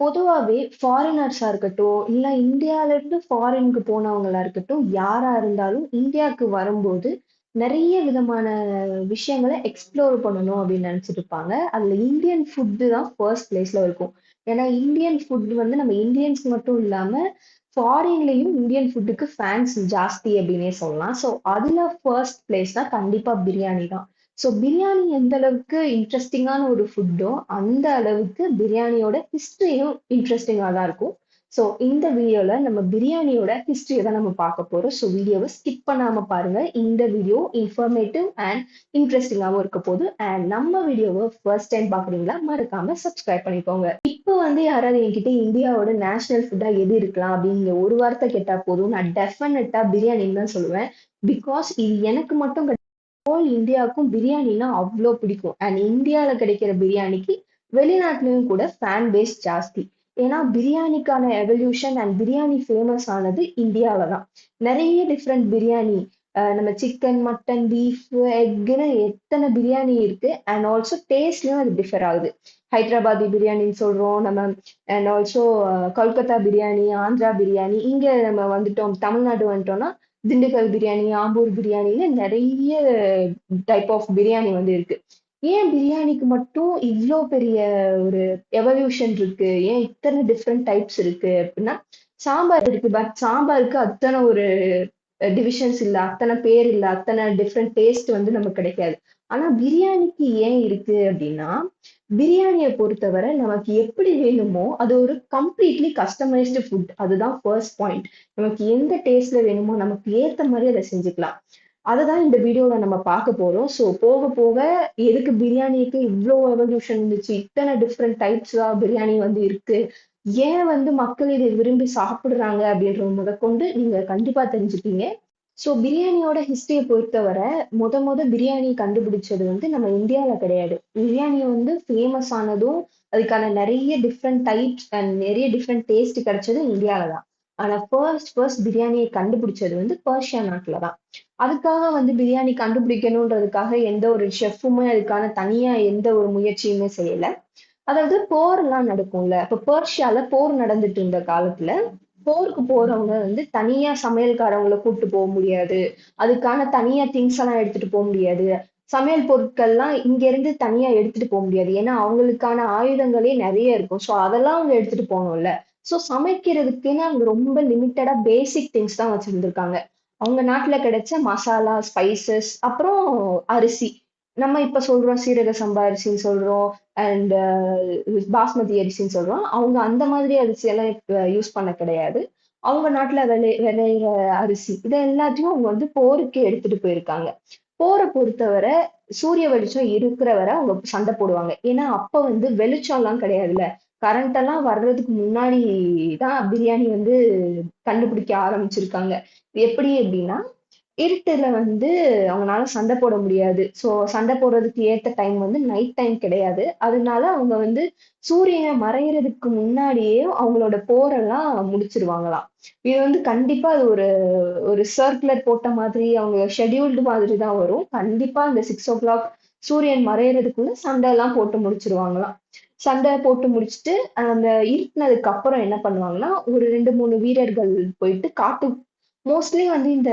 பொதுவாவே ஃபாரினர்ஸா இருக்கட்டும், இல்ல இந்தியால இருந்து ஃபாரினுக்கு போனவங்களா இருக்கட்டும், யாரா இருந்தாலும் இந்தியாவுக்கு வரும்போது நெறைய விதமான விஷயங்கள எக்ஸ்ப்ளோர் பண்ணணும் அப்படின்னு நெனச்சிட்டு இருப்பாங்க. அதுல இந்தியன் ஃபுட் தான் ஃபர்ஸ்ட் பிளேஸ்ல இருக்கும். ஏன்னா இந்தியன் ஃபுட் வந்து நம்ம இந்தியன்ஸ்க்கு மட்டும் இல்லாம, ஃபாரின்லயும் இந்தியன் ஃபுட்டுக்கு ஃபேன்ஸ் ஜாஸ்தி அப்படின்னே சொல்லலாம். ஸோ அதுல ஃபர்ஸ்ட் பிளேஸ்னா கண்டிப்பா பிரியாணி தான். ஸோ பிரியாணி எந்த அளவுக்கு இன்ட்ரெஸ்டிங்கான ஒரு ஃபுட்டோ, அந்த அளவுக்கு பிரியாணியோட ஹிஸ்டரியும் இன்ட்ரெஸ்டிங்கா தான் இருக்கும். ஸோ இந்த வீடியோல நம்ம பிரியாணியோட ஹிஸ்டரிய தான் நம்ம பார்க்க போறோம். ஸோ வீடியோவ ஸ்கிப் பண்ணாம பாருங்க. இந்த வீடியோ இன்ஃபர்மேட்டிவ் அண்ட் இன்ட்ரெஸ்டிங்காவும் இருக்க போகுது. அண்ட் நம்ம வீடியோவ ஃபர்ஸ்ட் டைம் பார்க்குறீங்களா? மறக்காம சப்ஸ்கிரைப் பண்ணிக்கோங்க. இப்போ வந்து யாராவது என்கிட்ட இந்தியாவோட நேஷனல் ஃபுட்டா எது இருக்கலாம் அப்படின்னு நீங்க ஒரு வார்த்தை கேட்டா போதும். நான் டெஃபினட்டா பிரியாணின்னு தான் சொல்லுவேன். பிகாஸ் இது எனக்கு மட்டும் இந்தியாவுக்கும் பிரியாணின்னா அவ்ளோ பிடிக்கும். அண்ட் இந்தியால கிடைக்கிற பிரியாணிக்கு வெளிநாட்டுலயும் கூட ஃபேன் பேஸ் ஜாஸ்தி. ஏன்னா பிரியாணிக்கான எவல்யூஷன் அண்ட் பிரியாணி ஃபேமஸ் ஆனது இந்தியால தான். நெறைய டிஃப்ரெண்ட் பிரியாணி நம்ம சிக்கன், மட்டன், பீஃப், எக்குன்னு எத்தனை பிரியாணி இருக்கு. அண்ட் ஆல்சோ டேஸ்ட்லயும் அது டிஃபர் ஆகுது. ஹைதராபாதி பிரியாணின்னு சொல்றோம் நம்ம. And also Kolkata biryani, Andhra biryani. இங்க நம்ம வந்துட்டோம் தமிழ்நாடு வந்துட்டோம்னா திண்டுக்கல் பிரியாணி, ஆம்பூர் பிரியாணின்னு நெறைய டைப் ஆஃப் பிரியாணி வந்து இருக்கு. ஏன் பிரியாணிக்கு மட்டும் இவ்ளோ பெரிய ஒரு எவல்யூஷன் இருக்கு? ஏன் இத்தனை டிஃப்ரெண்ட் டைப்ஸ் இருக்கு அப்படின்னா, சாம்பார் இருக்கு. பட் சாம்பாருக்கு அத்தனை ஒரு டிவிஷன்ஸ் இல்ல, அத்தனை பேர் இல்ல, அத்தனை டிஃப்ரெண்ட் டேஸ்ட் வந்து நமக்கு கிடைக்காது. ஆனா பிரியாணிக்கு ஏன் இருக்கு அப்படின்னா, பிரியாணிய பொறுத்தவரை நமக்கு எப்படி வேணுமோ, அது ஒரு கம்ப்ளீட்லி கஸ்டமைஸ்டு ஃபுட். அதுதான் ஃபர்ஸ்ட் பாயிண்ட். நமக்கு எந்த டேஸ்ட்ல வேணுமோ, நமக்கு ஏத்த மாரி அத செஞ்சுக்கலாம். அததான் இந்த வீடியோல நம்ம பார்க்க போறோம். ஸோ போக போக எதுக்கு பிரியாணிக்கு இவ்ளோ எவல்யூஷன் இருந்துச்சு, இத்தனை டிஃப்ரெண்ட் டைப்ஸா பிரியாணி வந்து இருக்கு, ஏன் வந்து மக்கள் இதை விரும்பி சாப்பிடுறாங்க அப்படின்றது முதற்கொண்டு நீங்க கண்டிப்பா தெரிஞ்சுப்பீங்க. ஸோ பிரியாணியோட ஹிஸ்டரிய பொறுத்தவரை மொத பிரியாணி கண்டுபிடிச்சது வந்து நம்ம இந்தியால கிடையாது. பிரியாணி வந்து ஃபேமஸ் ஆனதும் அதுக்கான நிறைய டிஃப்ரெண்ட் டைப்ஸ் அண்ட் நிறைய டிஃப்ரெண்ட் டேஸ்ட் கிடைச்சது இந்தியால தான். ஆனா ஃபர்ஸ்ட் பிரியாணியை கண்டுபிடிச்சது வந்து பர்ஷியா நாட்டுல தான். அதுக்காக வந்து பிரியாணி கண்டுபிடிக்கணுன்றதுக்காக எந்த ஒரு ஷெஃப்புமே அதுக்கான தனியா எந்த ஒரு முயற்சியுமே செய்யல. அதாவது போர் எல்லாம் நடக்கும்ல. இப்ப பெர்ஷியால போர் நடந்துட்டு இருந்த காலத்துல போருக்கு போறவங்க வந்து தனியா சமையல்காரவங்கள கூட்டு போக முடியாது. அதுக்கான தனியா திங்ஸ் எல்லாம் எடுத்துட்டு போக முடியாது. சமையல் பொருட்கள்லாம் இங்க இருந்து தனியா எடுத்துட்டு போக முடியாது. ஏன்னா அவங்களுக்கான ஆயுதங்களே நிறைய இருக்கும். சோ அதெல்லாம் அவங்க எடுத்துட்டு போகணும்ல. சோ சமைக்கிறதுக்குன்னு அவங்க ரொம்ப லிமிட்டடா பேசிக் திங்ஸ் தான் வச்சிருந்திருக்காங்க. அவங்க நாட்டுல கிடைச்ச மசாலா, ஸ்பைசஸ், அப்புறம் அரிசி. நம்ம இப்ப சொல்றோம் சீரக சம்பா அரிசின்னு சொல்றோம். அண்ட் பாஸ்மதி அரிசின்னு சொல்றோம். அவங்க அந்த மாதிரி அரிசி எல்லாம் யூஸ் பண்ண கிடையாது. அவங்க நாட்டுல விளையிற அரிசி இதை எல்லாத்தையும் அவங்க வந்து போருக்கு எடுத்துட்டு போயிருக்காங்க. போரை பொறுத்தவரை சூரிய வெளிச்சம் இருக்கிற வரை அவங்க சண்டை போடுவாங்க. ஏன்னா அப்ப வந்து வெளிச்சம் எல்லாம் கிடையாதுல்ல. கரண்ட் எல்லாம் வர்றதுக்கு முன்னாடி தான் பிரியாணி வந்து கண்டுபிடிக்க ஆரம்பிச்சிருக்காங்க. எப்படி அப்படின்னா இருட்டுல வந்து அவங்கனால சண்டை போட முடியாது. சோ சண்டை போடுறதுக்கு ஏத்த டைம் வந்து நைட் டைம் கிடையாது. அதனால அவங்க வந்து சூரியன் மறையறதுக்கு முன்னாடியே அவங்களோட போரெல்லாம் முடிச்சிருவாங்களாம். இது வந்து கண்டிப்பா அது ஒரு ஒரு சர்க்குலர் போட்ட மாதிரி அவங்க ஷெட்யூல்டு மாதிரி தான் வரும். கண்டிப்பா அந்த 6 o'clock சூரியன் மறையறதுக்குள்ள சண்டை எல்லாம் போட்டு முடிச்சிருவாங்களாம். சண்டை போட்டு முடிச்சுட்டு அந்த இருட்டுனதுக்கு அப்புறம் என்ன பண்ணுவாங்கன்னா ஒரு 2, 3 வீரர்கள் போயிட்டு மோஸ்ட்லி வந்து இந்த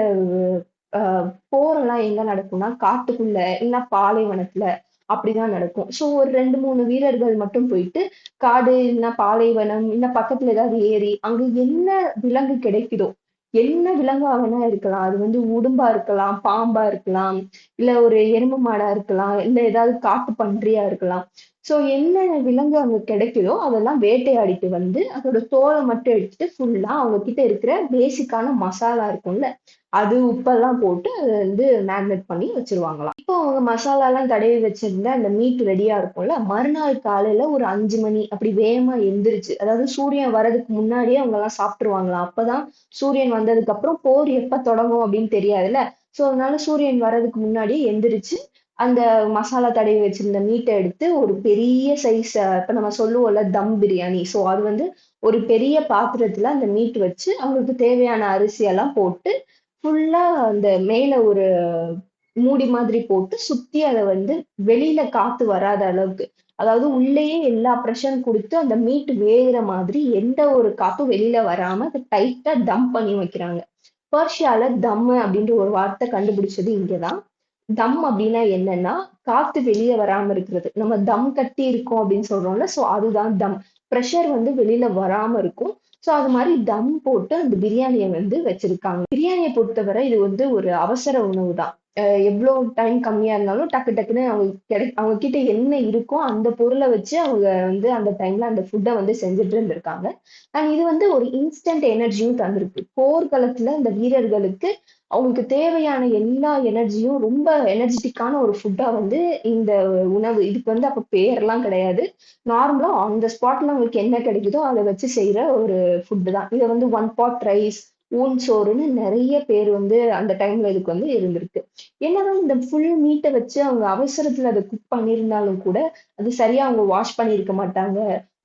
போரெல்லாம் எங்க நடக்கும்னா காட்டுக்குள்ள இல்ல பாலைவனத்துல அப்படிதான் நடக்கும். சோ ஒரு 2, 3 வீரர்கள் மட்டும் போயிட்டு காடு இல்ல பாலைவனம் இல்ல பக்கத்துல ஏதாவது ஏரி அங்க என்ன விலங்கு கிடைக்குதோ, என்ன விலங்கா வேணா இருக்கலாம். அது வந்து உடும்பா இருக்கலாம், பாம்பா இருக்கலாம், இல்ல ஒரு எருமை மாடா இருக்கலாம், இல்ல ஏதாவது காட்டு பன்றியா இருக்கலாம். சோ என்ன விலங்கு அங்க கிடைக்குதோ அதெல்லாம் வேட்டையாடிட்டு வந்து அதோட தோலை மட்டும் எடுத்துட்டு ஃபுல்லா அவங்க கிட்ட இருக்கிற பேசிக்கான மசாலா இருக்கும்ல, அது உப்பெல்லாம் போட்டு அதை வந்து மேரினேட் பண்ணி வச்சிருவாங்களாம். இப்போ அவங்க மசாலா எல்லாம் தடவி வச்சிருந்த அந்த மீட் ரெடியா இருக்கும்ல, மறுநாள் காலையில ஒரு 5 மணி அப்படி வேகமா எந்திரிச்சு, அதாவது சூரியன் வர்றதுக்கு முன்னாடியே அவங்க எல்லாம் சாப்பிட்டுருவாங்களாம். அப்பதான் சூரியன் வந்ததுக்கு அப்புறம் போர் எப்ப தொடங்கும் அப்படின்னு தெரியாதுல்ல. சோ அதனால சூரியன் வர்றதுக்கு முன்னாடியே எந்திரிச்சு அந்த மசாலா தடவி வச்சிருந்த மீட்டை எடுத்து ஒரு பெரிய சைஸ், இப்ப நம்ம சொல்லுவோம்ல தம் பிரியாணி, சோ அது வந்து ஒரு பெரிய பாத்திரத்துல அந்த மீட் வச்சு அவங்களுக்கு தேவையான அரிசி எல்லாம் போட்டு ஃபுல்லா அந்த மேல ஒரு மூடி மாதிரி போட்டு சுத்தி அதை வந்து வெளியில காத்து வராத அளவுக்கு அதாவது உள்ளேயே எல்லா ப்ரெஷர் கொடுத்து அந்த மீட் வேகுற மாதிரி எந்த ஒரு காத்தும் வெளியில வராம அதை டைட்டா தம் பண்ணி வைக்கிறாங்க. பர்ஷியால தம் அப்படின்ற ஒரு வார்த்தை கண்டுபிடிச்சது இங்கதான். தம் அப்படின்னா என்னன்னா, காத்து வெளியே வராம இருக்கிறது. நம்ம தம் கட்டி இருக்கோம் அப்படின்னு சொல்றோம்ல, சோ அதுதான் தம். ப்ரெஷர் வந்து வெளியில வராம இருக்கும். சோ அது மாதிரி தம் போட்டு அந்த பிரியாணியை வந்து வச்சிருக்காங்க. பிரியாணியை பொறுத்தவரை இது வந்து ஒரு அவசர உணவு தான். எவ்வளவு டைம் கம்மியா இருந்தாலும் டக்கு டக்குன்னு அவங்க கிட்ட என்ன இருக்கோ அந்த பொருளை வச்சு அவங்க வந்து அந்த டைம்ல அந்த ஃபுட்டை வந்து செஞ்சுட்டு இருந்திருக்காங்க. அண்ட் இது வந்து ஒரு இன்ஸ்டன்ட் எனர்ஜியும் தந்திருக்கு. போர்க்களத்துல இந்த வீரர்களுக்கு அவங்களுக்கு தேவையான எல்லா எனர்ஜியும் ரொம்ப எனர்ஜெட்டிக்கான ஒரு ஃபுட்டா வந்து இந்த உணவு. இதுக்கு வந்து அப்ப பேர்லாம் கிடையாது. நார்மலா அந்த ஸ்பாட்ல அவங்களுக்கு என்ன கிடைக்குதோ அதை வச்சு செய்யற ஒரு ஃபுட்டு தான். இதை வந்து ஒன் பாட் ரைஸ், ஊன் சோறுன்னு நிறைய பேர் வந்து அந்த டைம்ல இதுக்கு வந்து இருந்திருக்கு. என்னதான் இந்த ஃபுல் மீட்டை வச்சு அவங்க அவசரத்துல அதை குக் பண்ணியிருந்தாலும் கூட அது சரியா அவங்க வாஷ் பண்ணியிருக்க மாட்டாங்க.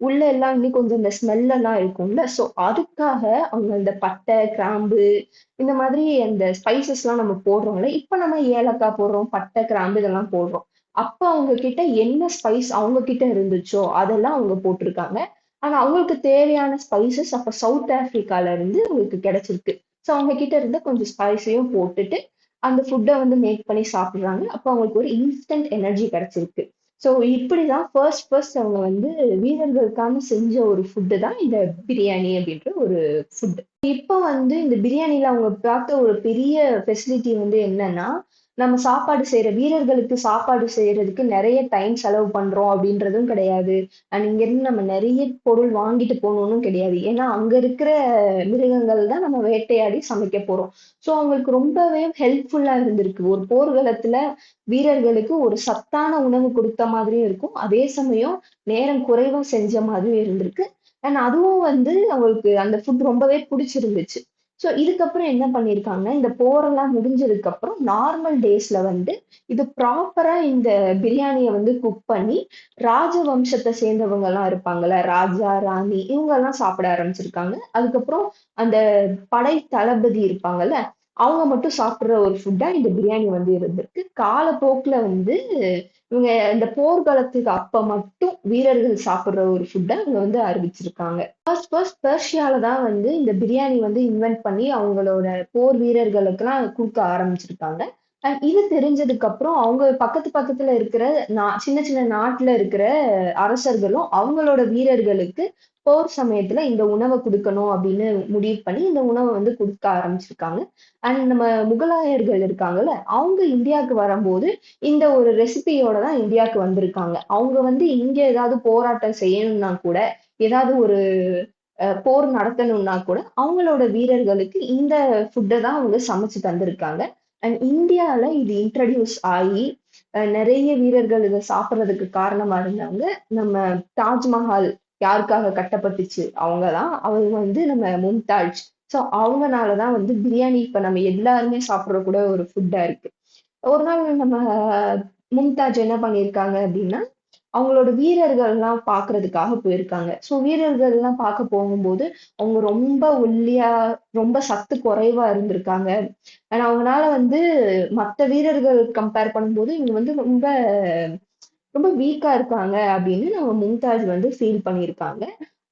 உள்ள எல்லாம் இன்னும் கொஞ்சம் இந்த ஸ்மெல் எல்லாம் இருக்கும்ல, சோ அதுக்காக அவங்க இந்த பட்டை, கிராம்பு இந்த மாதிரி அந்த ஸ்பைசஸ் எல்லாம் நம்ம போடுறோம்ல. இப்ப நம்ம ஏலக்காய் போடுறோம், பட்டை, கிராம்பு இதெல்லாம் போடுறோம். அப்ப அவங்க கிட்ட என்ன ஸ்பைஸ் அவங்க கிட்ட இருந்துச்சோ அதெல்லாம் அவங்க போட்டிருக்காங்க. ஆனா அவங்களுக்கு தேவையான ஸ்பைசஸ் அப்ப சவுத் ஆப்பிரிக்கால இருந்து அவங்களுக்கு கிடைச்சிருக்கு. சோ அவங்க கிட்ட இருந்து கொஞ்சம் ஸ்பைஸையும் போட்டுட்டு அந்த ஃபுட்டை வந்து மேக் பண்ணி சாப்பிடுறாங்க. அப்ப அவங்களுக்கு ஒரு இன்ஸ்டன்ட் எனர்ஜி கிடைச்சிருக்கு. சோ இப்படிதான் ஃபர்ஸ்ட் அவங்க வந்து வீரர்களுக்கான செஞ்ச ஒரு ஃபுட்டு தான் இந்த பிரியாணி அப்படின்ற ஒரு ஃபுட். இப்ப வந்து இந்த பிரியாணில அவங்க பார்த்த ஒரு பெரிய ஃபெசிலிட்டி வந்து என்னன்னா, நம்ம சாப்பாடு செய்யற வீரர்களுக்கு சாப்பாடு செய்யறதுக்கு நிறைய டைம் செலவு பண்றோம் அப்படின்றதும் கிடையாது. அண்ட் இங்க இருந்து நம்ம நிறைய பொருள் வாங்கிட்டு போகணும்னு கிடையாது. ஏன்னா அங்க இருக்கிற மிருகங்கள் தான் நம்ம வேட்டையாடி சமைக்க போறோம். சோ அவங்களுக்கு ரொம்பவே ஹெல்ப்ஃபுல்லா இருந்திருக்கு. ஒரு போர்க்களத்துல வீரர்களுக்கு ஒரு சத்தான உணவு கொடுத்த மாதிரியும் இருக்கும். அதே சமயம் நேரம் குறைவா செஞ்ச மாதிரியும் இருந்திருக்கு. அண்ட் அதுவும் வந்து அவங்களுக்கு அந்த ஃபுட் ரொம்பவே பிடிச்சிருந்துச்சு. சோ இதுக்கப்புறம் என்ன பண்ணியிருக்காங்க, இந்த போரெல்லாம் முடிஞ்சதுக்கு அப்புறம் நார்மல் டேஸ்ல வந்து இது ப்ராப்பரா இந்த பிரியாணிய வந்து குக் பண்ணி ராஜ வம்சத்தை சேர்ந்தவங்க எல்லாம் இருப்பாங்கல்ல, ராஜா, ராணி இவங்க எல்லாம் சாப்பிட ஆரம்பிச்சிருக்காங்க. அதுக்கப்புறம் அந்த படை தளபதி இருப்பாங்கல்ல, அவங்க மட்டும் சாப்பிடுற ஒரு ஃபுட்டா இந்த பிரியாணி வந்து இருந்திருக்கு. காலப்போக்குல வந்து இவங்க இந்த போர்க்களத்துக்கு அப்ப மட்டும் வீரர்கள் சாப்பிடுற ஒரு ஃபுட்டா இவங்க வந்து அறிவிச்சிருக்காங்க. ஃபர்ஸ்ட் பெர்ஷியால தான் வந்து இந்த பிரியாணி வந்து இன்வென்ட் பண்ணி அவங்களோட போர் வீரர்களுக்கெல்லாம் குடுக்க ஆரம்பிச்சிருக்காங்க. அண்ட் இது தெரிஞ்சதுக்கு அப்புறம் அவங்க பக்கத்து பக்கத்துல இருக்கிற சின்ன சின்ன நாட்டுல இருக்கிற அரசர்களும் அவங்களோட வீரர்களுக்கு போர் சமயத்துல இந்த உணவை கொடுக்கணும் அப்படின்னு முடிவு பண்ணி இந்த உணவை வந்து கொடுக்க ஆரம்பிச்சிருக்காங்க. அண்ட் நம்ம முகலாயர்கள் இருக்காங்கல்ல, அவங்க இந்தியாவுக்கு வரும்போது இந்த ஒரு ரெசிபியோட தான் இந்தியாவுக்கு வந்திருக்காங்க. அவங்க வந்து இங்க ஏதாவது போராட்டம் செய்யணும்னா கூட, ஏதாவது ஒரு போர் நடத்தணும்னா கூட அவங்களோட வீரர்களுக்கு இந்த ஃபுட்டை தான் அவங்க சமைச்சு தந்திருக்காங்க. அண்ட் இந்தியால இது இன்ட்ரடியூஸ் ஆகி நிறைய வீரர்கள் இதை சாப்பிடுறதுக்கு காரணமா இருந்தாங்க. நம்ம தாஜ்மஹால் யாருக்காக கட்டப்பட்டுச்சு, அவங்கதான். அவங்க வந்து நம்ம மும்தாஜ். சோ அவங்கனாலதான் வந்து பிரியாணி இப்ப நம்ம எல்லாருமே சாப்பிடுற கூட ஒரு ஃபுட்டா இருக்கு. ஒரு நாள் நம்ம மும்தாஜ் என்ன பண்ணியிருக்காங்க அப்படின்னா, அவங்களோட வீரர்கள் எல்லாம் பாக்குறதுக்காக போயிருக்காங்க. சோ வீரர்கள் எல்லாம் பார்க்க போகும்போது அவங்க ரொம்ப ஒல்லியா, ரொம்ப சத்து குறைவா இருந்திருக்காங்க. ஆனா அவங்கனால வந்து மத்த வீரர்கள் கம்பேர் பண்ணும்போது இவங்க வந்து ரொம்ப ரொம்ப வீக்கா இருக்காங்க அப்படின்னு நம்ம மும்தாஜ் வந்து ஃபீல் பண்ணியிருக்காங்க.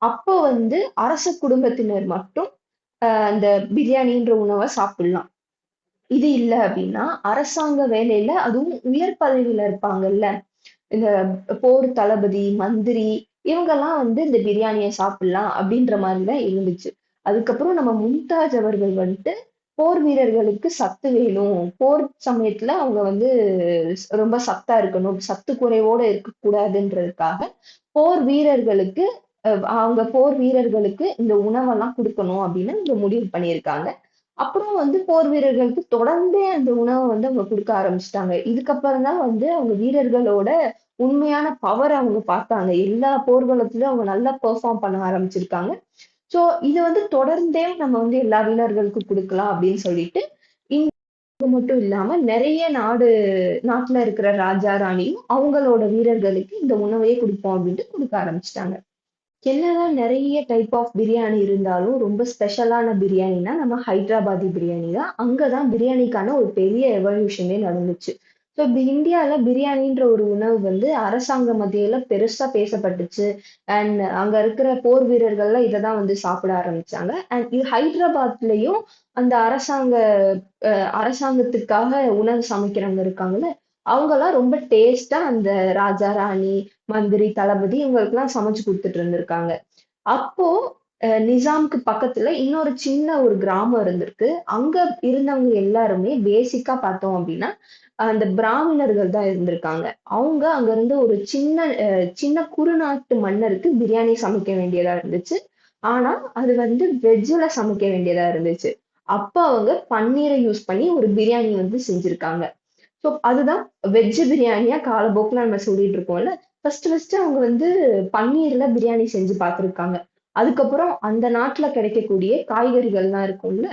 அப்போ வந்து அரச குடும்பத்தினர் மட்டும் அந்த பிரியாணின்ற உணவை சாப்பிடலாம். இது இல்ல அப்படின்னா அரசாங்க வேலையில அதுவும் உயர் பதவியில இருப்பாங்கல்ல, இந்த போர் தளபதி, மந்திரி இவங்கெல்லாம் வந்து இந்த பிரியாணியை சாப்பிடலாம் அப்படின்ற மாதிரிதான் இருந்துச்சு. அதுக்கப்புறம் நம்ம மும்தாஜ் அவர்கள் வந்துட்டு போர் வீரர்களுக்கு சத்து வேணும். போர் சமயத்துல அவங்க வந்து ரொம்ப சத்தா இருக்கணும். சத்து குறைவோட இருக்கக்கூடாதுன்றதுக்காக போர் வீரர்களுக்கு அவங்க போர் வீரர்களுக்கு இந்த உணவெல்லாம் கொடுக்கணும் அப்படின்னு இவங்க முடிவு பண்ணியிருக்காங்க. அப்புறம் வந்து போர் வீரர்களுக்கு தொடர்ந்தே அந்த உணவை வந்து அவங்க கொடுக்க ஆரம்பிச்சிட்டாங்க. இதுக்கப்புறம் தான் வந்து அவங்க வீரர்களோட உண்மையான பவர் அவங்க பார்த்தாங்க. எல்லா போர்க்களத்திலும் அவங்க நல்லா பெர்ஃபார்ம் பண்ண ஆரம்பிச்சிருக்காங்க. சோ இது வந்து தொடர்ந்தே நம்ம வந்து எல்லா வீரர்களுக்கும் கொடுக்கலாம் அப்படின்னு சொல்லிட்டு இங்க மட்டும் இல்லாம நிறைய நாட்டுல இருக்கிற ராஜா ராணியும் அவங்களோட வீரர்களுக்கு இந்த உணவையே கொடுப்போம் அப்படின்ட்டு கொடுக்க ஆரம்பிச்சிட்டாங்க. என்னதான் நிறைய டைப் ஆஃப் பிரியாணி இருந்தாலும் ரொம்ப ஸ்பெஷலான பிரியாணினா நம்ம ஹைதராபாதி பிரியாணி தான். அங்கதான் பிரியாணிக்கான ஒரு பெரிய எவல்யூஷனே நடந்துச்சு. ஸோ இப்படி இந்தியால பிரியாணின்ற ஒரு உணவு வந்து அரசாங்க மத்தியில பெருசா பேசப்பட்டுச்சு. அண்ட் அங்க இருக்கிற போர் வீரர்கள்லாம் இதை தான் வந்து சாப்பிட ஆரம்பிச்சாங்க. அண்ட் இது ஹைதராபாத்லயும் அந்த அரசாங்கத்துக்காக உணவு சமைக்கிறவங்க இருக்காங்கல்ல, அவங்கலாம் ரொம்ப டேஸ்டா அந்த ராஜா, ராணி, மந்திரி, தளபதி இவங்களுக்கெல்லாம் சமைச்சு கொடுத்துட்டு இருந்திருக்காங்க. அப்போ நிசாம்க்கு பக்கத்துல இன்னொரு சின்ன ஒரு கிராமம் இருந்திருக்கு. அங்க இருந்தவங்க எல்லாருமே பேசிக்கா பார்த்தோம் அப்படின்னா, அந்த பிராமணர்கள் தான் இருந்திருக்காங்க. அவங்க அங்க இருந்து ஒரு சின்ன குறுநாட்டு மன்னருக்கு பிரியாணி சமைக்க வேண்டியதா இருந்துச்சு. ஆனா அது வந்து வெஜ்ல சமைக்க வேண்டியதா இருந்துச்சு. அப்ப அவங்க பன்னீரை யூஸ் பண்ணி ஒரு பிரியாணி வந்து செஞ்சிருக்காங்க. ஸோ அதுதான் வெஜ் பிரியாணியா காலப்போக்குல நம்ம சொல்லிட்டு இருக்கோம்ல. ஃபர்ஸ்ட் அவங்க வந்து பன்னீர்ல பிரியாணி செஞ்சு பார்த்திருக்காங்க. அதுக்கப்புறம் அந்த நாட்டுல கிடைக்கக்கூடிய காய்கறிகள்லாம் இருக்கும்ல,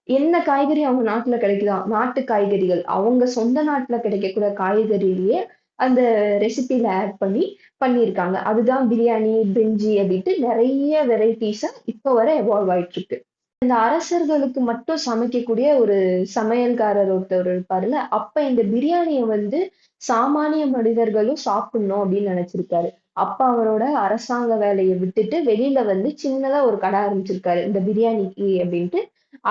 என்ன காய்கறி அவங்க நாட்டுல கிடைக்குதா, நாட்டு காய்கறிகள் அவங்க சொந்த நாட்டுல கிடைக்கக்கூடிய காய்கறிலேயே அந்த ரெசிபில ஆட் பண்ணி பண்ணியிருக்காங்க. அதுதான் பிரியாணி, பிரிஞ்சி அப்படின்ட்டு நிறைய வெரைட்டிஸா இப்ப வரை எவால்வ் ஆயிட்டு இருக்கு. இந்த அரசர்களுக்கு மட்டும் சமைக்கக்கூடிய ஒரு சமையல்காரர் ஒருத்தர் இருப்பாருல்ல, அப்ப இந்த பிரியாணிய வந்து சாமானிய மனிதர்களும் சாப்பிடணும் அப்படின்னு நினைச்சிருக்காரு. அப்ப அவரோட அரசாங்க வேலையை விட்டுட்டு வெளியில வந்து சின்னதா ஒரு கடை ஆரம்பிச்சிருக்காரு. இந்த பிரியாணிக்கு அப்படின்ட்டு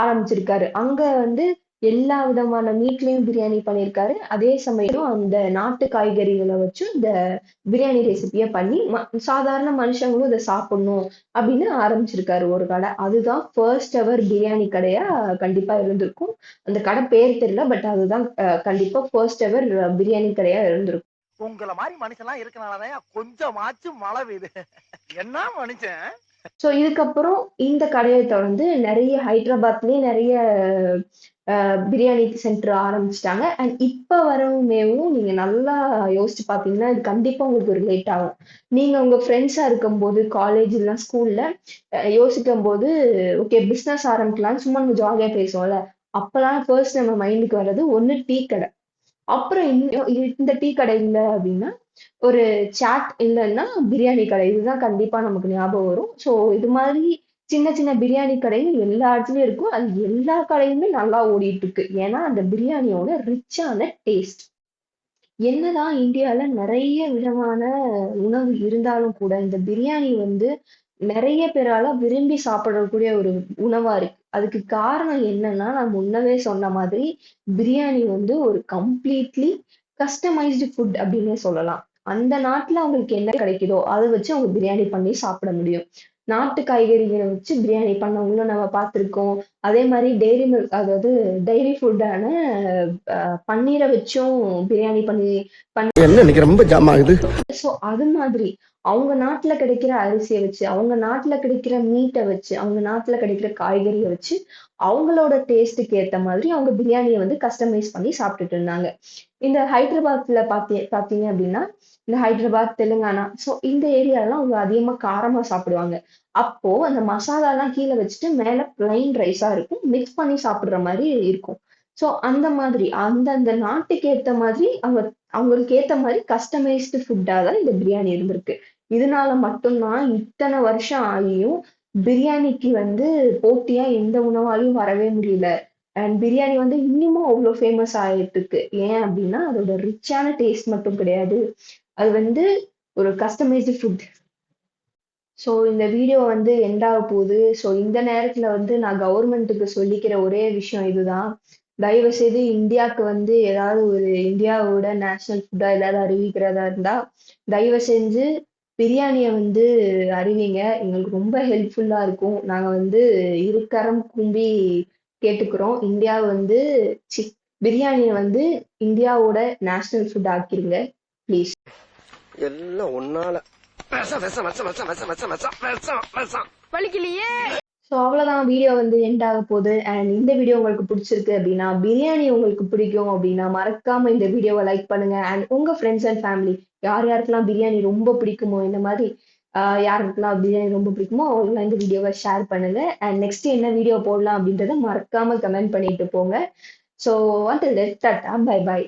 ஆரம்பிச்சிருக்காரு. அங்க வந்து எல்லா விதமான மீட்லயும் பிரியாணி பண்ணியிருக்காரு. அதே சமயம் அந்த நாட்டு காய்கறிகளை வச்சு இந்த பிரியாணி ரெசிபிய பண்ணி சாதாரண மனுஷங்களும் இதை சாப்பிடணும் அப்படின்னு ஆரம்பிச்சிருக்காரு ஒரு கடை. அதுதான் ஃபர்ஸ்ட் எவர் பிரியாணி கடையா கண்டிப்பா இருந்திருக்கும். அந்த கடை பேர் தெரியல, பட் அதுதான் கண்டிப்பா ஃபர்ஸ்ட் எவர் பிரியாணி கடையா இருந்திருக்கும். உங்களை மாதிரி மனுஷன்லாம் இருக்கனாலதான் கொஞ்சமாச்சும் மழை பெய்யுது. என்ன மனுஷன். ஸோ இதுக்கப்புறம் இந்த கடையை தொடர்ந்து நிறைய ஹைதராபாத்லயே நிறைய பிரியாணி சென்டர் ஆரம்பிச்சிட்டாங்க. அண்ட் இப்ப வரவுமேவும் நீங்க நல்லா யோசிச்சு பார்த்தீங்கன்னா இது கண்டிப்பா உங்களுக்கு ரிலேட் ஆகும். நீங்க உங்க ஃப்ரெண்ட்ஸா இருக்கும்போது காலேஜ் இல்ல ஸ்கூல்ல யோசிக்கும் போது ஓகே பிசினஸ் ஆரம்பிக்கலாம்னு சும்மா நம்ம ஜாலியா பேசுவோம்ல, அப்பெல்லாம் ஃபர்ஸ்ட் நம்ம மைண்டுக்கு வர்றது ஒண்ணு டீ கடை. அப்புறம் இந்த டீ கடை இல்ல அப்படின்னா ஒரு சாட் இல்லைன்னா பிரியாணி கடை. இதுதான் கண்டிப்பா நமக்கு ஞாபகம் வரும். ஸோ இது மாதிரி சின்ன சின்ன பிரியாணி கடைகள் எல்லா இடத்துலயும் இருக்கும். அது எல்லா கடையுமே நல்லா ஓடிட்டு இருக்கு. ஏன்னா அந்த பிரியாணியோட ரிச்சான டேஸ்ட். என்னதான் இந்தியால நிறைய விதமான உணவு இருந்தாலும் கூட இந்த பிரியாணி வந்து நிறைய பேரால விரும்பி சாப்பிடக்கூடிய ஒரு உணவா இருக்கு. அதுக்கு காரணம் என்னன்னா நான் முன்னவே சொன்ன மாதிரி பிரியாணி வந்து ஒரு கம்ப்ளீட்லி கஸ்டமைஸ்டு ஃபுட் அப்படின்னே சொல்லலாம். அந்த நாட்டுல அவங்களுக்கு என்ன கிடைக்குதோ அதை வச்சு அவங்க பிரியாணி பண்ணி சாப்பிட முடியும். நாட்டு காய்கறிகளை வச்சு பிரியாணி பண்ணவங்களும் நம்ம பார்த்திருக்கோம். அதே மாதிரி டெய்ரி மில்க், அதாவது டைரி ஃபுட்டான பன்னீரை வச்சும் பிரியாணி பண்ணி என்ன இன்னைக்கு ரொம்ப ஜாம் ஆகுது. ஸோ அது மாதிரி அவங்க நாட்டுல கிடைக்கிற அரிசியை வச்சு, அவங்க நாட்டுல கிடைக்கிற மீட்டை வச்சு, அவங்க நாட்டுல கிடைக்கிற காய்கறியை வச்சு அவங்களோட டேஸ்ட்டுக்கு ஏத்த மாதிரி அவங்க பிரியாணியை வந்து கஸ்டமைஸ் பண்ணி சாப்பிட்டுட்டு இருந்தாங்க. இந்த ஹைதராபாத்ல பாத்தீங்க அப்படின்னா இந்த ஹைதராபாத், தெலுங்கானா ஸோ இந்த ஏரியாலாம் அவங்க அதிகமா காரமா சாப்பிடுவாங்க. அப்போ அந்த மசாலா எல்லாம் கீழே வச்சுட்டு மேல பிளைன் ரைஸா இருக்கும், மிக்ஸ் பண்ணி சாப்பிடுற மாதிரி இருக்கும். ஸோ அந்த மாதிரி அந்தந்த நாட்டுக்கு ஏத்த மாதிரி அவங்களுக்கு ஏத்த மாதிரி கஸ்டமைஸ்டு ஃபுட்டா தான் இந்த பிரியாணி இருந்திருக்கு. இதனால மட்டும்தான் இத்தனை வருஷம் ஆகியும் பிரியாணிக்கு வந்து போட்டியா எந்த உணவாலையும் வரவே முடியல. அண்ட் பிரியாணி வந்து இன்னமும் அவ்வளோ ஃபேமஸ் ஆயிட்டு இருக்கு. ஏன் அப்படின்னா அதோட ரிச்சான டேஸ்ட் மட்டும் கிடையாது, அது வந்து ஒரு கஸ்டமைஸ்டு ஃபுட். ஸோ இந்த வீடியோ வந்து எண்ட் ஆக போகுது. ஸோ இந்த நேரத்துல வந்து நான் கவர்மெண்ட்டுக்கு சொல்லிக்கிற ஒரே விஷயம் இதுதான். தயவு செய்து இந்தியாவுக்கு வந்து ஏதாவது ஒரு இந்தியாவோட நேஷனல் ஃபுட்டா ஏதாவது அறிவிக்கிறதா இருந்தா தயவு செஞ்சு பிரியாணியை வந்து அறிவிங்க. எங்களுக்கு ரொம்ப ஹெல்ப்ஃபுல்லா இருக்கும். நாங்க வந்து இருக்கரம் கும்பி கேட்டுக்கிறோம். இந்தியா வந்து பிரியாணியை வந்து இந்தியாவோட நேஷனல் ஃபுட் ஆக்கிருங்க ப்ளீஸ். எல்லாம் ஒன்னால வலிக்கலையே. ஸோ அவ்வளோதான், வீடியோ வந்து எண்ட் ஆக போகுது. அண்ட் இந்த வீடியோ உங்களுக்கு பிடிச்சிருக்கு அப்படின்னா, பிரியாணி உங்களுக்கு பிடிக்கும் அப்படின்னா மறக்காம இந்த வீடியோவை லைக் பண்ணுங்க. அண்ட் உங்க ஃப்ரெண்ட்ஸ் அண்ட் ஃபேமிலி யார் யாருக்கெல்லாம் பிரியாணி ரொம்ப பிடிக்குமோ, இந்த மாதிரி யாருக்கெல்லாம் பிரியாணி ரொம்ப பிடிக்குமோ அவங்களாம் இந்த வீடியோவை ஷேர் பண்ணுங்க. அண்ட் நெக்ஸ்ட் என்ன வீடியோ போடலாம் அப்படின்றத மறக்காம கமெண்ட் பண்ணிட்டு போங்க. So until then, tata, bye by.